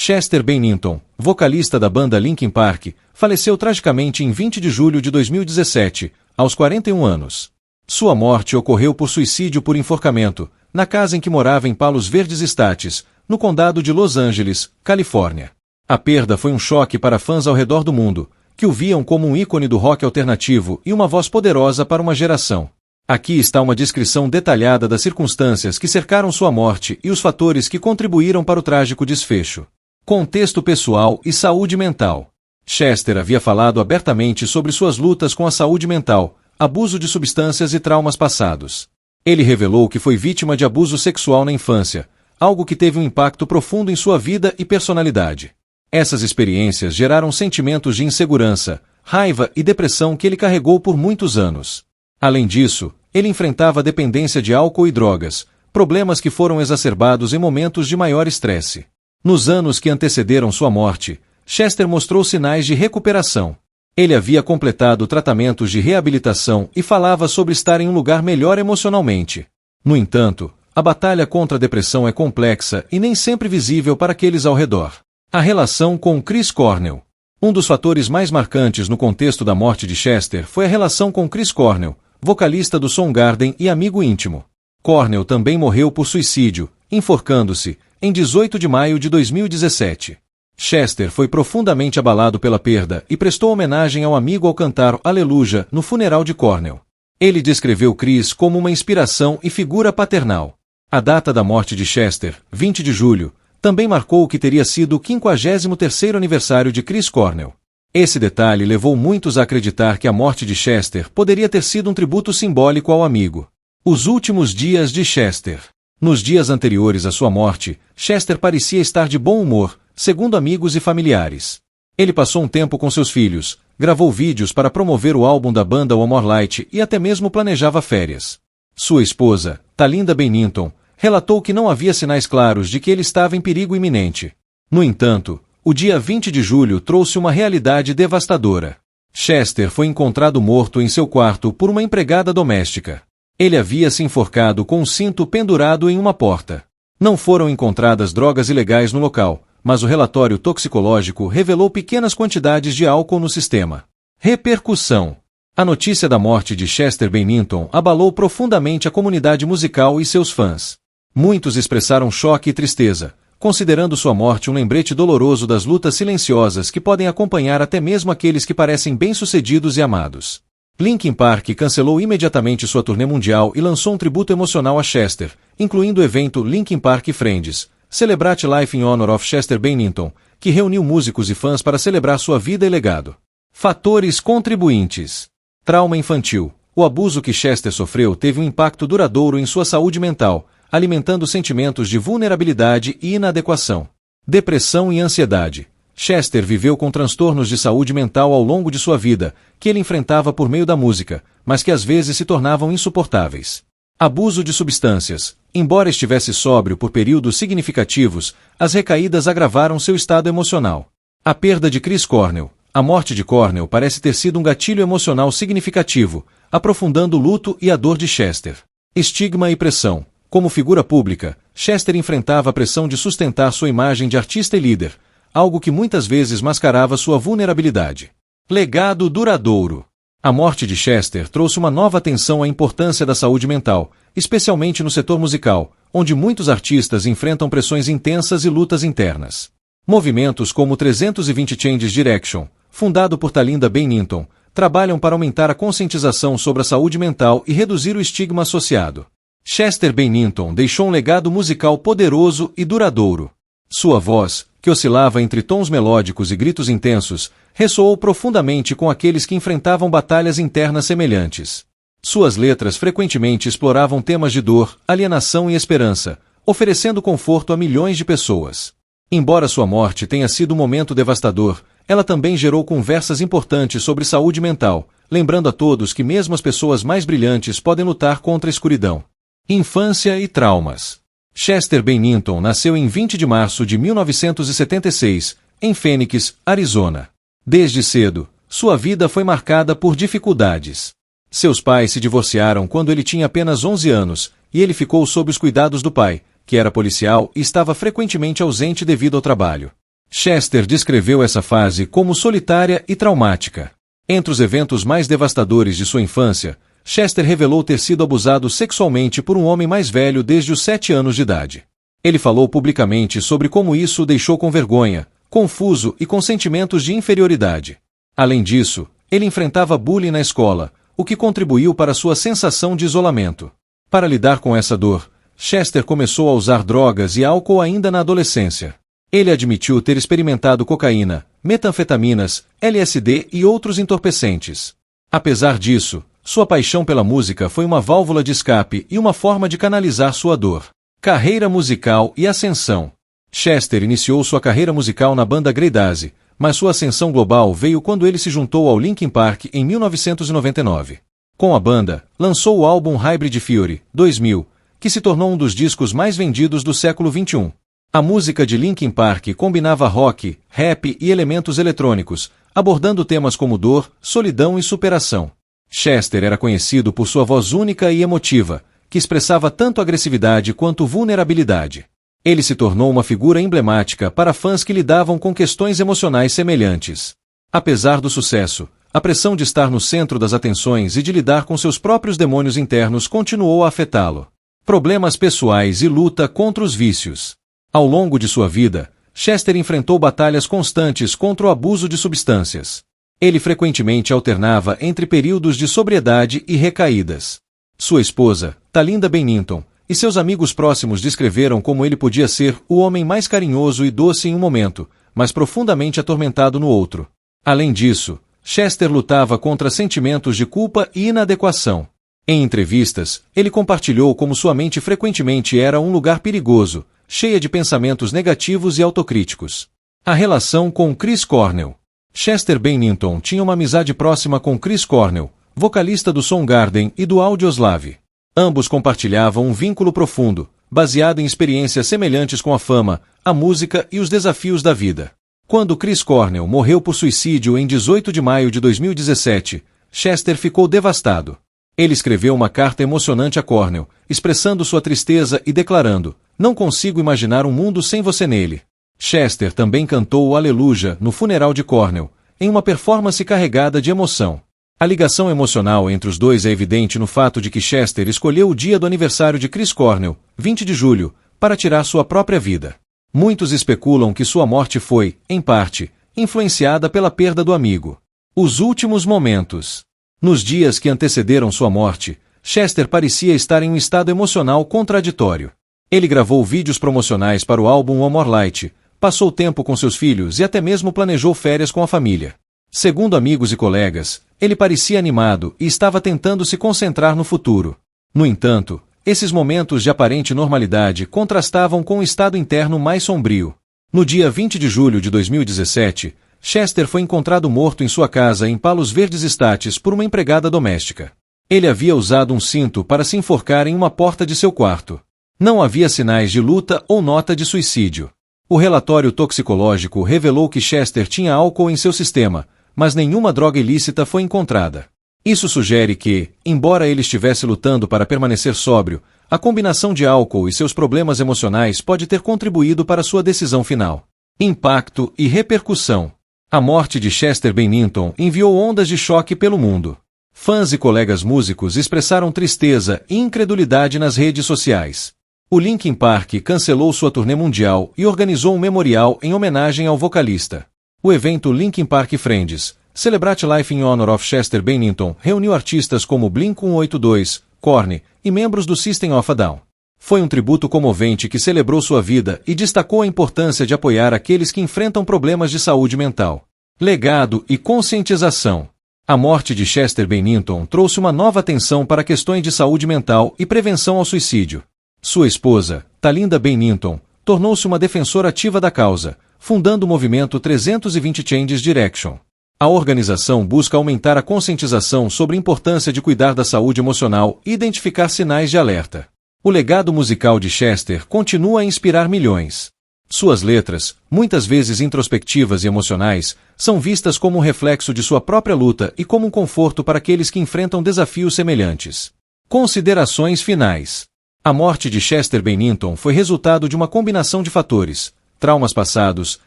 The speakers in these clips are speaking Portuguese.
Chester Bennington, vocalista da banda Linkin Park, faleceu tragicamente em 20 de julho de 2017, aos 41 anos. Sua morte ocorreu por suicídio por enforcamento, na casa em que morava em Palos Verdes Estates, no condado de Los Angeles, Califórnia. A perda foi um choque para fãs ao redor do mundo, que o viam como um ícone do rock alternativo e uma voz poderosa para uma geração. Aqui está uma descrição detalhada das circunstâncias que cercaram sua morte e os fatores que contribuíram para o trágico desfecho. Contexto pessoal e saúde mental. Chester havia falado abertamente sobre suas lutas com a saúde mental, abuso de substâncias e traumas passados. Ele revelou que foi vítima de abuso sexual na infância, algo que teve um impacto profundo em sua vida e personalidade. Essas experiências geraram sentimentos de insegurança, raiva e depressão que ele carregou por muitos anos. Além disso, ele enfrentava a dependência de álcool e drogas, problemas que foram exacerbados em momentos de maior estresse. Nos anos que antecederam sua morte, Chester mostrou sinais de recuperação. Ele havia completado tratamentos de reabilitação e falava sobre estar em um lugar melhor emocionalmente. No entanto, a batalha contra a depressão é complexa e nem sempre visível para aqueles ao redor. A relação com Chris Cornell. Um dos fatores mais marcantes no contexto da morte de Chester foi a relação com Chris Cornell, vocalista do Soundgarden e amigo íntimo. Cornell também morreu por suicídio, enforcando-se, em 18 de maio de 2017. Chester foi profundamente abalado pela perda e prestou homenagem ao amigo ao cantar Aleluia no funeral de Cornell. Ele descreveu Chris como uma inspiração e figura paternal. A data da morte de Chester, 20 de julho, também marcou o que teria sido o 53º aniversário de Chris Cornell. Esse detalhe levou muitos a acreditar que a morte de Chester poderia ter sido um tributo simbólico ao amigo. Os últimos dias de Chester. Nos dias anteriores à sua morte, Chester parecia estar de bom humor, segundo amigos e familiares. Ele passou um tempo com seus filhos, gravou vídeos para promover o álbum da banda One More Light e até mesmo planejava férias. Sua esposa, Talinda Bennington, relatou que não havia sinais claros de que ele estava em perigo iminente. No entanto, o dia 20 de julho trouxe uma realidade devastadora. Chester foi encontrado morto em seu quarto por uma empregada doméstica. Ele havia se enforcado com um cinto pendurado em uma porta. Não foram encontradas drogas ilegais no local, mas o relatório toxicológico revelou pequenas quantidades de álcool no sistema. Repercussão. A notícia da morte de Chester Bennington abalou profundamente a comunidade musical e seus fãs. Muitos expressaram choque e tristeza, considerando sua morte um lembrete doloroso das lutas silenciosas que podem acompanhar até mesmo aqueles que parecem bem-sucedidos e amados. Linkin Park cancelou imediatamente sua turnê mundial e lançou um tributo emocional a Chester, incluindo o evento Linkin Park Friends, Celebrate Life in Honor of Chester Bennington, que reuniu músicos e fãs para celebrar sua vida e legado. Fatores contribuintes. Trauma infantil. O abuso que Chester sofreu teve um impacto duradouro em sua saúde mental, alimentando sentimentos de vulnerabilidade e inadequação. Depressão e ansiedade. Chester viveu com transtornos de saúde mental ao longo de sua vida, que ele enfrentava por meio da música, mas que às vezes se tornavam insuportáveis. Abuso de substâncias. Embora estivesse sóbrio por períodos significativos, as recaídas agravaram seu estado emocional. A perda de Chris Cornell. A morte de Cornell parece ter sido um gatilho emocional significativo, aprofundando o luto e a dor de Chester. Estigma e pressão. Como figura pública, Chester enfrentava a pressão de sustentar sua imagem de artista e líder, algo que muitas vezes mascarava sua vulnerabilidade. Legado duradouro. A morte de Chester trouxe uma nova atenção à importância da saúde mental, especialmente no setor musical, onde muitos artistas enfrentam pressões intensas e lutas internas. Movimentos como o 320 Changes Direction, fundado por Talinda Bennington, trabalham para aumentar a conscientização sobre a saúde mental e reduzir o estigma associado. Chester Bennington deixou um legado musical poderoso e duradouro. Sua voz, que oscilava entre tons melódicos e gritos intensos, ressoou profundamente com aqueles que enfrentavam batalhas internas semelhantes. Suas letras frequentemente exploravam temas de dor, alienação e esperança, oferecendo conforto a milhões de pessoas. Embora sua morte tenha sido um momento devastador, ela também gerou conversas importantes sobre saúde mental, lembrando a todos que mesmo as pessoas mais brilhantes podem lutar contra a escuridão. Infância e traumas. Chester Bennington nasceu em 20 de março de 1976, em Phoenix, Arizona. Desde cedo, sua vida foi marcada por dificuldades. Seus pais se divorciaram quando ele tinha apenas 11 anos, e ele ficou sob os cuidados do pai, que era policial e estava frequentemente ausente devido ao trabalho. Chester descreveu essa fase como solitária e traumática. Entre os eventos mais devastadores de sua infância, Chester revelou ter sido abusado sexualmente por um homem mais velho desde os 7 anos de idade. Ele falou publicamente sobre como isso o deixou com vergonha, confuso e com sentimentos de inferioridade. Além disso, ele enfrentava bullying na escola, o que contribuiu para sua sensação de isolamento. Para lidar com essa dor, Chester começou a usar drogas e álcool ainda na adolescência. Ele admitiu ter experimentado cocaína, metanfetaminas, LSD e outros entorpecentes. Apesar disso, sua paixão pela música foi uma válvula de escape e uma forma de canalizar sua dor. Carreira musical e ascensão. Chester iniciou sua carreira musical na banda Grey Daisy, mas sua ascensão global veio quando ele se juntou ao Linkin Park em 1999. Com a banda, lançou o álbum Hybrid Theory, 2000, que se tornou um dos discos mais vendidos do século XXI. A música de Linkin Park combinava rock, rap e elementos eletrônicos, abordando temas como dor, solidão e superação. Chester era conhecido por sua voz única e emotiva, que expressava tanto agressividade quanto vulnerabilidade. Ele se tornou uma figura emblemática para fãs que lidavam com questões emocionais semelhantes. Apesar do sucesso, a pressão de estar no centro das atenções e de lidar com seus próprios demônios internos continuou a afetá-lo. Problemas pessoais e luta contra os vícios. Ao longo de sua vida, Chester enfrentou batalhas constantes contra o abuso de substâncias. Ele frequentemente alternava entre períodos de sobriedade e recaídas. Sua esposa, Talinda Bennington, e seus amigos próximos descreveram como ele podia ser o homem mais carinhoso e doce em um momento, mas profundamente atormentado no outro. Além disso, Chester lutava contra sentimentos de culpa e inadequação. Em entrevistas, ele compartilhou como sua mente frequentemente era um lugar perigoso, cheia de pensamentos negativos e autocríticos. A relação com Chris Cornell. Chester Bennington tinha uma amizade próxima com Chris Cornell, vocalista do Soundgarden e do Audioslave. Ambos compartilhavam um vínculo profundo, baseado em experiências semelhantes com a fama, a música e os desafios da vida. Quando Chris Cornell morreu por suicídio em 18 de maio de 2017, Chester ficou devastado. Ele escreveu uma carta emocionante a Cornell, expressando sua tristeza e declarando: "Não consigo imaginar um mundo sem você nele." Chester também cantou o Aleluia no funeral de Cornell, em uma performance carregada de emoção. A ligação emocional entre os dois é evidente no fato de que Chester escolheu o dia do aniversário de Chris Cornell, 20 de julho, para tirar sua própria vida. Muitos especulam que sua morte foi, em parte, influenciada pela perda do amigo. Os últimos momentos. Nos dias que antecederam sua morte, Chester parecia estar em um estado emocional contraditório. Ele gravou vídeos promocionais para o álbum One More Light, passou tempo com seus filhos e até mesmo planejou férias com a família. Segundo amigos e colegas, ele parecia animado e estava tentando se concentrar no futuro. No entanto, esses momentos de aparente normalidade contrastavam com um estado interno mais sombrio. No dia 20 de julho de 2017, Chester foi encontrado morto em sua casa em Palos Verdes Estates por uma empregada doméstica. Ele havia usado um cinto para se enforcar em uma porta de seu quarto. Não havia sinais de luta ou nota de suicídio. O relatório toxicológico revelou que Chester tinha álcool em seu sistema, mas nenhuma droga ilícita foi encontrada. Isso sugere que, embora ele estivesse lutando para permanecer sóbrio, a combinação de álcool e seus problemas emocionais pode ter contribuído para sua decisão final. Impacto e repercussão. A morte de Chester Bennington enviou ondas de choque pelo mundo. Fãs e colegas músicos expressaram tristeza e incredulidade nas redes sociais. O Linkin Park cancelou sua turnê mundial e organizou um memorial em homenagem ao vocalista. O evento Linkin Park Friends, Celebrate Life in Honor of Chester Bennington, reuniu artistas como Blink-182, Korn e membros do System of a Down. Foi um tributo comovente que celebrou sua vida e destacou a importância de apoiar aqueles que enfrentam problemas de saúde mental. Legado e conscientização. A morte de Chester Bennington trouxe uma nova atenção para questões de saúde mental e prevenção ao suicídio. Sua esposa, Talinda Bennington, tornou-se uma defensora ativa da causa, fundando o movimento 320 Changes Direction. A organização busca aumentar a conscientização sobre a importância de cuidar da saúde emocional e identificar sinais de alerta. O legado musical de Chester continua a inspirar milhões. Suas letras, muitas vezes introspectivas e emocionais, são vistas como um reflexo de sua própria luta e como um conforto para aqueles que enfrentam desafios semelhantes. Considerações finais. A morte de Chester Bennington foi resultado de uma combinação de fatores: traumas passados,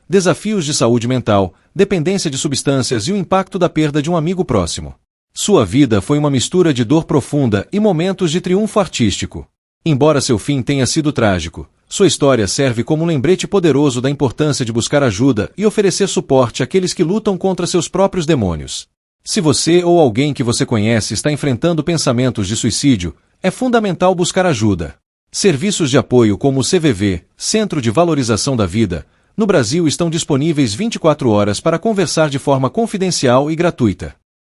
desafios de saúde mental, dependência de substâncias e o impacto da perda de um amigo próximo. Sua vida foi uma mistura de dor profunda e momentos de triunfo artístico. Embora seu fim tenha sido trágico, sua história serve como um lembrete poderoso da importância de buscar ajuda e oferecer suporte àqueles que lutam contra seus próprios demônios. Se você ou alguém que você conhece está enfrentando pensamentos de suicídio, é fundamental buscar ajuda. Serviços de apoio como o CVV, Centro de Valorização da Vida, no Brasil estão disponíveis 24 horas para conversar de forma confidencial e gratuita.